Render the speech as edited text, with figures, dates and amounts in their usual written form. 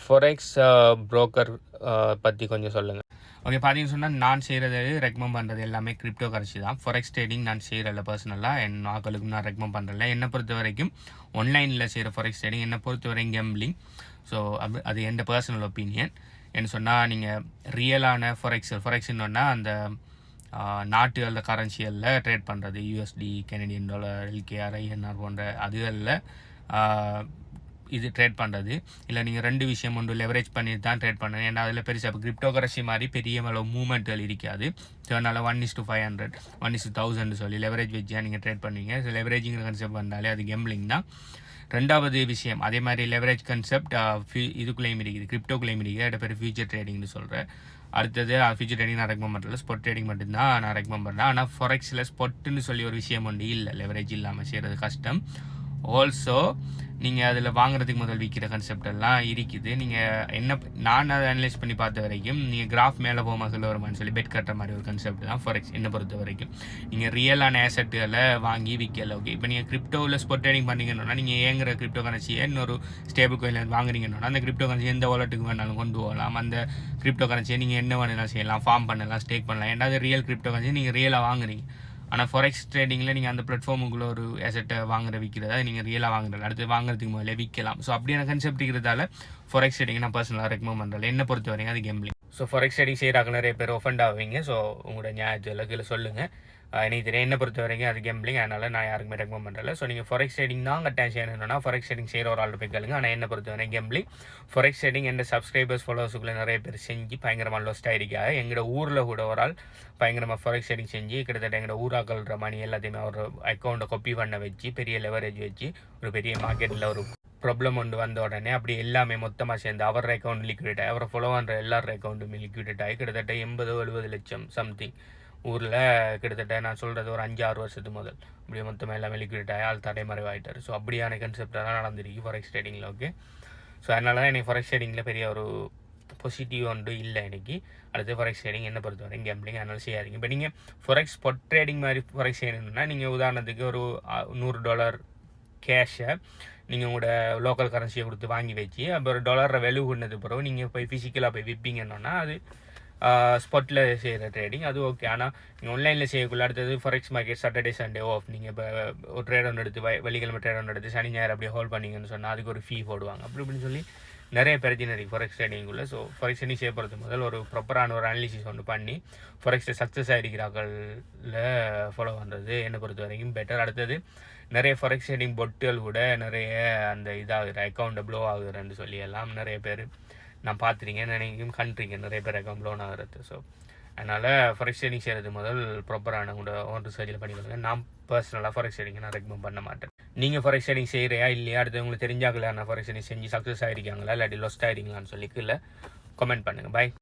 ஃபொரெக்ஸ் broker பற்றி கொஞ்சம் சொல்லுங்கள். ஓகே, பார்த்தீங்கன்னு சொன்னால் நான் செய்கிறது ரெக்கமெண்ட் பண்ணுறது எல்லாமே கிரிப்டோ கரன்சி தான். ஃபொரெக்ஸ் ட்ரேடிங் நான் செய்கிறதில்ல பர்சனலாக, என் ஆக்களுக்கும் நான் ரெக்கமெண்ட் பண்ணுறதில்ல. என்னை பொறுத்த வரைக்கும் ஆன்லைனில் செய்கிற ஃபொரெக்ஸ் ட்ரேடிங் என்னை பொறுத்த வரைக்கும் கேம்பிளிங். ஸோ அது என் பர்சனல் ஒப்பீனியன். என்ன சொன்னால் நீங்கள் ரியலான ஃபொரெக்ஸ்ன்னா அந்த நாட்டுகளில் கரன்சிகளில் ட்ரேட் பண்ணுறது, USD, Canadian dollar, LKR, INR போன்ற அதுகளில் இது ட்ரேட் பண்ணுறது. இல்லை நீங்கள் ரெண்டு விஷயம் ஒன்று லெவரேஜ் பண்ணிட்டு தான் ட்ரேட் பண்ணுறது. ஏன்னா அதில் பெருசாக இப்போ கிரிப்டோ கரன்சி மாதிரி பெரிய அளவு மூவ்மெண்ட்கள் இருக்காது. ஸோ அதனால் 1:500, 1:1000 சொல்லி லெவரேஜ் வச்சு நீங்கள் ட்ரேட் பண்ணுவீங்க. ஸோ லெவரேஜிங்கிற கன்செப்ட் வந்தாலே அது கேம்பிளிங் தான். ரெண்டாவது விஷயம் அதே மாதிரி லெவரேஜ் கன்செப்ட் இதுக்குள்ளேயும் இருக்குது, கிரிப்டோக்குள்ளேயும் இருக்குது. அதோட பேர் ஃபியூச்சர் ட்ரேடிங்னு சொல்கிறேன். அடுத்தது ஃபியூச்சர் ட்ரேடிங் நான் ரெக்கமெண்ட் பண்ணுறல, ஸ்பாட் ட்ரேடிங் மட்டும்தான் நான் ரெக்கமெண்ட் பண்ணுறேன். ஆனால் ஃபொரெக்ஸில் ஸ்பாட்டுன்னு சொல்லி ஒரு விஷயம் ஒன்று இல்லை, லெவரேஜ் இல்லாமல் செய்கிறது கஷ்டம். ஆல்சோ நீங்கள் அதில் வாங்குறதுக்கு முதல் விற்கிற கன்செப்ட் எல்லாம் இருக்குது. நீங்கள் நான் அதை அனலைஸ் பண்ணி பார்த்த வரைக்கும் நீங்கள் கிராஃப் மேலே போகும்போது வருமானு சொல்லி பெட் கட்டுற மாதிரி ஒரு கன்செப்ட் தான் ஃபொரெக்ஸ் என்னை பொறுத்த வரைக்கும். நீங்கள் ரியலான ஆசெட்டுகளை வாங்கி விற்கல. ஓகே, இப்போ நீங்கள் கிரிப்டோவில் ஸ்பாட் ட்ரேடிங் பண்ணிங்கன்னா நீங்கள் ஏங்குற கிரிப்டோ கரன்சியை இன்னொரு ஸ்டேபிள் கோயினில் வாங்குறீங்கன்னா அந்த கிரிப்டோ கரன்சி எந்த வாலெட்டுக்கு வேணாலும் கொண்டு போகலாம். அந்த கிரிப்டோ கரன்சியை நீங்கள் என்ன வேணாலும் செய்யலாம், ஃபார்ம் பண்ணலாம், ஸ்டேக் பண்ணலாம். ஏன்னா அது ரியல் கிரிப்டோ கரன்சி நீங்கள் ரியலாக வாங்குறீங்க. ஆனால் ஃபொரெக்ஸ் ட்ரேடிங்கில் நீங்கள் அந்த பிளாட்ஃபார்முக்குள்ளே ஒரு அசெட்டை விற்கிறதா நீங்கள் ரியலாக வாங்குறது, அடுத்து வாங்குறதுக்கு முதல்ல விற்கலாம். ஸோ அப்படியான கன்செப்ட் இருக்கிறதால ஃபொரெக்ஸ் ட்ரேடிங் நான் பர்சனலாக ரெக்கமெண்ட் பண்ணுறேன். என்னை பொறுத்த வரைக்கும் அது கேம்பிளிங். ஸோ ஃபொரெக்ஸ் ட்ரேடிங் செய்கிறாங்க நிறைய பேர் ஒஃபெண்ட் ஆவீங்க. ஸோ உங்களோட நியாயத்தில் கீழே சொல்லுங்கள். எனக்கு தெரியும், என்னை பொறுத்த வரைக்கும் அது கேம்பிளிங். அதனால் நான் யாருக்குமே ரெக்கமெண்ட் பண்ணுறல. ஸோ நீங்கள் ஃபொரெக்ஸ் ட்ரேடிங் தான் கட்டாயம் செய்யணும்னா ஃபொரெக்ஸ் ட்ரேடிங் செய்கிற ஒரு ஆள் போய் கேளுங்க. ஆனால் என்னை பொறுத்த வரைக்கும் கேம்பிளிங். ஃபொரெக்ஸ் ட்ரேடிங் எந்த சப்ஸ்கிரைபர்ஸ் ஃபாலோவர்ஸுக்குள்ளே நிறைய பேர் செஞ்சு பயங்கரமாக லோஸ்ட் ஆகிருக்காங்க. எங்களோட ஊரில் கூட ஒரு ஆள் பயங்கரமாக ஃபொரெக்ஸ் ட்ரேடிங் செஞ்சு கிட்டத்தட்ட எங்களோட ஊராக்கள்ற மணி எல்லாத்தையுமே ஒரு அக்கௌண்ட்டை காப்பி பண்ண வச்சு பெரிய லெவரேஜ் வச்சு ஒரு பெரிய மார்க்கெட்டில் ஒரு ப்ராப்ளம் ஒன்று வந்த உடனே அப்படி எல்லாமே மொத்தமாக சேர்ந்து அவர் அக்கௌண்ட் லிக்விடேட் ஆகி அவரை ஃபாலோ பண்ணுற எல்லார் அக்கௌண்ட்டுமே லிக்விடேட் ஆகி கிட்டத்தட்ட 80-70 லட்சம் சம்திங் ஊரில் கிட்டத்தட்ட நான் சொல்கிறது ஒரு 5-6 வருஷத்துக்கு முதல் அப்படியே மொத்தமாக எல்லாமே லிக்விடேட் ஆகி ஆள் தடைமறைவாயிட்டார். ஸோ அப்படியான கன்செப்டாக தான் நடந்திருக்கு ஃபொரெக்ஸ் ட்ரேடிங்கில். ஓகே, ஸோ அதனால தான் எனக்கு ஃபொரெக்ஸ் ட்ரேடிங்கில் பெரிய ஒரு பாசிட்டிவ் ஒன்று இல்லை எனக்கு. அடுத்து ஃபொரெக்ஸ் ட்ரேடிங் என்ன பொறுத்த வரைக்கும் கேம்பிளிங், அதனால செய்யாதீங்க. இப்போ நீங்கள் ஃபொரெக்ஸ் ஸ்பாட் ட்ரேடிங் மாதிரி ஃபொரெக்ஸ் செய்யணும்னா நீங்கள் உதாரணத்துக்கு ஒரு $100 கேஷை நீங்கள் உங்களோட லோக்கல் கரன்சியை கொடுத்து வாங்கி வச்சு அப்புறம் டாலரை வேல்யூ கொண்டது பிறகு நீங்கள் போய் ஃபிசிக்கலாக போய் விற்பீங்கன்னா அது ஸ்பாட்டில் செய்கிற ட்ரேடிங் அது ஓகே. ஆனால் நீங்கள் ஆன்லைனில் செய்யக்குள்ள அடுத்தது ஃபொரெக்ஸ் மார்க்கெட் சாட்டர்டே சண்டே ஆஃப். நீங்கள் இப்போ ஒரு ட்ரேட் ஒன்று எடுத்து வெள்ளிக்கிழமை ட்ரேட் ஒன்று எடுத்து சனி ஞாயிறு அப்படியே ஹோல்ட் பண்ணிங்கன்னு சொன்னால் அதுக்கு ஒரு ஃபீ போடுவாங்க. அப்படி இப்படின்னு சொல்லி நிறைய பிரச்சனை இருக்குது ஃபொரெக்ஸ் ட்ரேடிங்குள்ளே. ஸோ ஃபொரெக்ஸ் ட்ரேடிங் செய்யப்படுறது முதல் ஒரு ப்ராப்பரான ஒரு அனாலிசிஸ் ஒன்று பண்ணி ஃபொரெக்ஸில் சக்ஸஸ் ஆகிருக்கிறாக்களில் ஃபாலோ பண்ணுறது என்னை பொறுத்த வரைக்கும் பெட்டர். அடுத்தது நிறைய ஃபொரெக்ஸ் ட்ரேடிங் பொட்டுகள் கூட நிறைய அந்த இதாகிற அக்கௌண்ட்டை ப்ளோ ஆகுறேன்னு சொல்லி எல்லாம் நிறைய பேர் நான் பார்த்துருக்கேன், நினைக்கும் கண்ட்ரிங்க நிறைய பேர் அக்கௌண்ட் ப்ளோன் ஆகிறது. ஸோ அதனால் ஃபொரெக்ஸ் ட்ரேடிங் செய்கிறது முதல் ப்ராப்பரான கூட ஓன் ரிசர்ச்சில் பண்ணி கொடுங்க. நான் பர்சனலாக ஃபொரெக்ஸ் ட்ரேடிங்கை நான் ரெக்கமெண்ட் பண்ண மாட்டேன். நீங்கள் ஃபொரெக்ஸ் ட்ரேடிங் செய்கிறியா இல்லையா, அடுத்து உங்களுக்கு தெரிஞ்சாக்கல நான் ஃபொரெக்ஸ் ட்ரேடிங் செஞ்சு சக்ஸஸ் ஆகிருக்காங்களா இல்லாட்டி லொஸ்ட் ஆகிருக்கீங்களான்னு சொல்லி கீழே கமெண்ட் பண்ணுங்கள். பாய்.